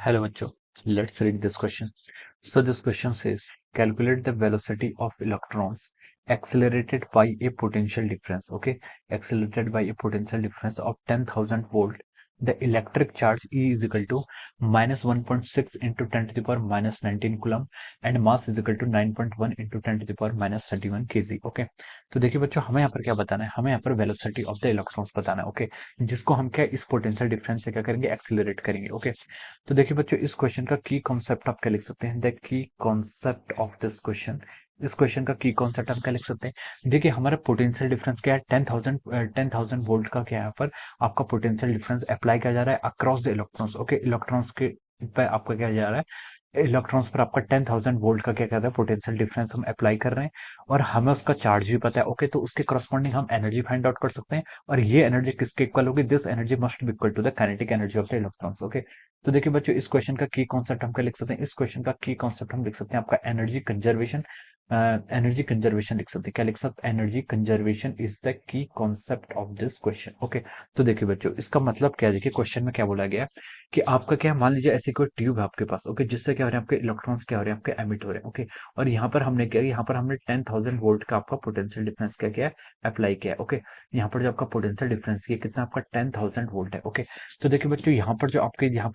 Hello, Macho. Let's read this question. So this question says, calculate the velocity of electrons accelerated by a potential difference. Okay, accelerated by a potential difference of 10,000 volt. The electric charge E is equal to minus 1.6 into 10 to the power minus 19 coulomb and mass is equal to 9.1 into 10 to the power minus 31 kg. Okay, तो देखिए बच्चों, हमें यहाँ पर क्या बताना है? हमें यहाँ पर वेलोसिटी ऑफ द इलेक्ट्रॉन्स बताना है। ओके, जिसको हम क्या इस पोटेंशियल डिफरेंस से क्या करेंगे? एक्सिलरेट करेंगे। ओके, तो देखिए बच्चों, इस क्वेश्चन का की कॉन्सेप्ट आप क्या लिख सकते हैं? The key concept of this question, इस क्वेश्चन का की कॉन्सेप्ट हम क्या लिख सकते हैं? देखिए, हमारा पोटेंशियल डिफरेंस क्या है? 10,000 वोल्ट का क्या है यहाँ पर आपका पोटेंशियल डिफरेंस अप्लाई किया जा रहा है across the electrons. Okay, electrons के पे आपका क्या जा रहा है? इलेक्ट्रॉन्स पर आपका 10,000 वोल्ट का क्या कहता है? पोटेंशियल डिफरेंस हम अप्लाई कर रहे हैं और हमें उसका चार्ज भी पता है। ओके, तो उसके करस्पॉन्डिंग हम एनर्जी फाइंड आउट कर सकते हैं और ये एनर्जी किसके इक्वल होगी? This energy must be equal to the kinetic energy of the electrons. Okay, तो देखिए बच्चों, इस क्वेश्चन का की कॉन्सेप्ट हम क्या लिख सकते हैं? इस क्वेश्चन का की कॉन्सेप्ट हम लिख सकते हैं आपका एनर्जी कंजर्वेशन। एनर्जी कंजर्वेशन लिख सकते हैं। क्या लिख सकते हैं? Energy conservation is the key concept of this question. Okay, तो देखिए बच्चों, इसका मतलब क्या है? देखिए, क्वेश्चन में क्या बोला गया है कि आपका क्या है, मान लीजिए ऐसी कोई ट्यूब है आपके पास। ओके, जिससे क्या हो रहे हैं? आपके इलेक्ट्रॉन्स क्या हो रहे हैं? आपके एमिट हो रहे हैं। ओके, और यहाँ पर हमने क्या, यहाँ पर हमने 10,000 वोल्ट का आपका पोटेंशियल डिफरेंस क्या किया है? अप्लाई किया है। ओके, यहाँ पर जो आपका पोटेंशियल डिफरेंस ये कितना आपका 10,000 वोल्ट है। ओके, तो देखिए बच्चों, यहाँ पर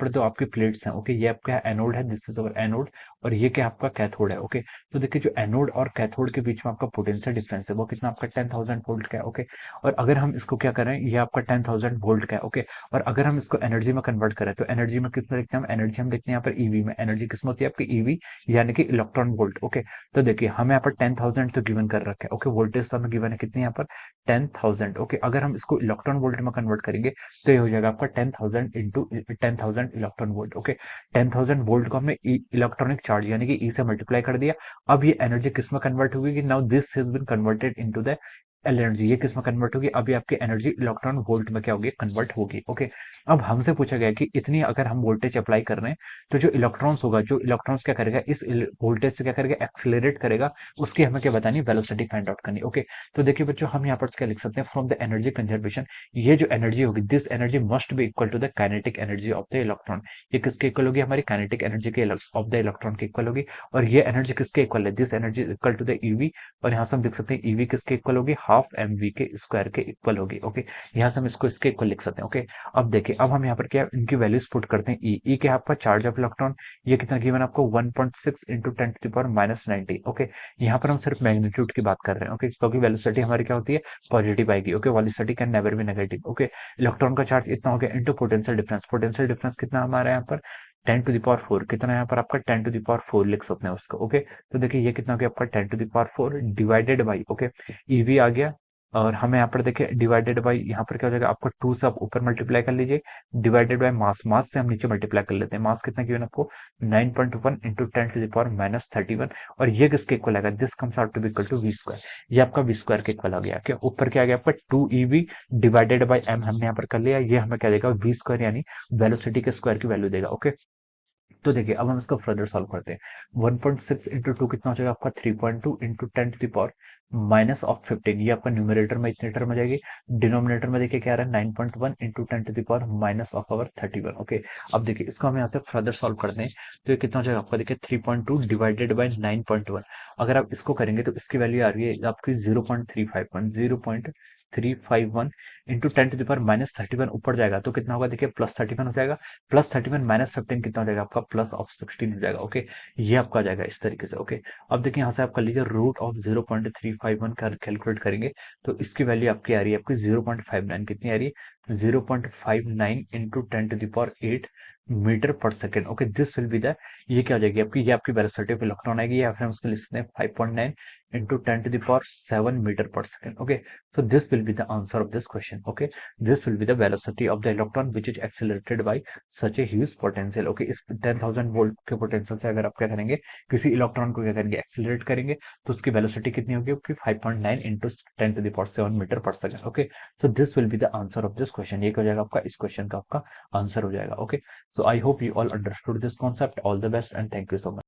जो आपकी प्लेट्स हैं। ओके, ये आपका एनोड है, दिस इज अवर एनोड, और ये क्या आपका कैथोड है। ओके, तो देखिए, जो एनोड और कैथोड के बीच में आपका पोटेंशियल डिफरेंस है वो कितना आपका 10,000 वोल्ट का है। ओके, और अगर हम इसको क्या करें, ये आपका 10,000 वोल्ट का है। ओके, और अगर हम इसको एनर्जी में कन्वर्ट करें तो एनर्जी में कितना लिखते हैं हम? एनर्जी हम लिखते हैं यहाँ पर ईवी में। एनर्जी किसमें होती है आपकी? ईवी, यानी कि इलेक्ट्रॉन वोल्ट। ओके, तो देखिए, हमें यहाँ पर 10,000 तो गिवन कर रखा है। ओके, वोल्टेज तो हमें गिवन है कितनी यहाँ पर? 10,000। ओके, अगर हम इसको इलेक्ट्रॉन वोल्ट में कन्वर्ट करेंगे तो ये हो जाएगा आपका 10,000 into 10,000 electron volt. Okay, 10,000 volt को हमने इलेक्ट्रॉनिक चार्ज यानी कि ई से मल्टीप्लाई कर दिया। अब ये एनर्जी किस में कन्वर्ट होगी? Now this has been converted into the energy. ये किस में कन्वर्ट होगी? अभी आपकी एनर्जी इलेक्ट्रॉन वोल्ट में क्या होगी? कन्वर्ट होगी। ओके, अब हमसे पूछा गया कि इतनी अगर हम वोल्टेज अप्लाई कर रहे हैं तो जो इलेक्ट्रॉन्स होगा, जो इलेक्ट्रॉन्स क्या करेगा? इस वोल्टेज से क्या करेगा? एक्सिलरेट करेगा। उसकी हमें क्या बतानी? वेलोसिटी फाइंड आउट करनी। ओके, तो देखिए बच्चों, हम यहाँ पर क्या लिख सकते हैं? फ्रॉम द एनर्जी कंजर्वेशन, ये जो एनर्जी होगी, this energy must be equal to the kinetic energy of the electron. ये किसके इक्वल होगी? हमारी काइनेटिक एनर्जी के ऑफ द इलेक्ट्रॉन के इक्वल होगी। और ये एनर्जी किसके इक्वल है? This energy equal to the eV, और यहाँ से हम लिख सकते हैं ईवी किसके इक्वल होगी? हाफ एम वी के स्क्वायर के इक्वल होगी। ओके, यहाँ से हम इसको इसके इक्वल लिख सकते हैं। ओके, अब देखिए, अब हम यहाँ पर क्या इनकी वैल्यूज पुट करते हैं। ई क्या आपका? चार्ज ऑफ इलेक्ट्रॉन, ये कितना गिवन आपको? 1.6 into 10 to the power minus 90। Okay, यहाँ पर हम सिर्फ मैग्नीट्यूड की बात कर रहे हैं। ओके, क्योंकि वेलोसिटी हमारी क्या होती है? पॉजिटिव आएगी। Okay, velocity can never be negative. Okay, electron का चार्ज इतना हो गया into potential difference. Potential difference कितना हमारे यहाँ पर? 10 टू द पावर 4। कितना यहाँ पर आपका? 10 टू द पावर 4 लिख सकते हैं उसको। ओके, तो देखिए, ये कितना हो गया आपका? 10 to the power 4 divided by, okay, eV आ गया। और हमें यहाँ पर देखिए डिवाइडेड बाई, यहाँ पर क्या हो जाएगा आपको? 2 से आप ऊपर मल्टीप्लाई कर लीजिए, डिवाइडेड बाय मास। मास से हम नीचे मल्टीप्लाई कर लेते हैं। मास कितना गिवन आपको? 9.1 into 10 to the power minus 31। और ये किसके इक्वल आएगा? This comes out to be equal to V square. ये आपका वी स्क्वायर के इक्वल आ गया। क्या ऊपर क्या आ गया आपका? 2 EV डिवाइडेड बाई एम हमने यहाँ पर कर लिया। ये हमें क्या देगा? वी स्क्वायर, यानी वेलोसिटी के स्क्वायर की वैल्यू देगा। ओके, तो देखिए, अब हम इसको फर्दर सॉल्व करते हैं। 1.6 इंटू 2 कितना हो जाएगा आपका? 3.2 into 10 to the power minus of 15। ये आपका न्यूमरेटर में इतने टर्म हो जाएगी। डिनोमिनेटर में देखिए क्या आ रहा है? 9.1 into 10 to the power minus of our 31। Okay, अब देखिए, इसको हम यहाँ से फर्दर सॉल्व करते हैं तो ये कितना हो जाएगा आपका? देखिए, 3.2 डिवाइडेड बाई 9.1। अगर आप इसको करेंगे तो इसकी वैल्यू आ रही है आपकी 0.351 into 10 to the power minus 31। ऊपर जाएगा तो कितना होगा? देखिए, प्लस 31 हो जाएगा। प्लस 31 माइनस 15 कितना हो जाएगा आपका? प्लस ऑफ 16 हो जाएगा। ओके, ये आपका आ जाएगा इस तरीके से। ओके, अब देखिए, यहाँ से आप कर लीजिए रूट ऑफ 0.351 का कैलकुलेट करेंगे तो इसकी वैल्यू आपकी आ रही है आपकी 0.59। कितनी आ रही है? 0.59 into 10 to the power 8 metre per second. Okay, this will be the, ये क्या हो जाएगी आपकी? ये आपकी वेलोसिटी ऑफ इलेक्ट्रॉन आएगी, या फिर हम उसको लिख सकते हैं 5.9 into 10 to the power 7 metre per second. Okay, so this will be the answer of this question. Okay, this will be the velocity of the electron which is accelerated by such a huge potential. Okay, इस 10,000 volt के potential से अगर आप क्या करेंगे, किसी electron को क्या करेंगे? एक्सिलरेट करेंगे, तो उसकी वेलोसिटी कितनी होगी आपकी? 5.9 into 10 to the power 7 metre per second. Okay, so this will be the answer of this question. ये क्या हो जाएगा आपका? इस क्वेश्चन का आपका आंसर हो जाएगा। Okay, so I hope you all understood this concept. All the best and thank you so much.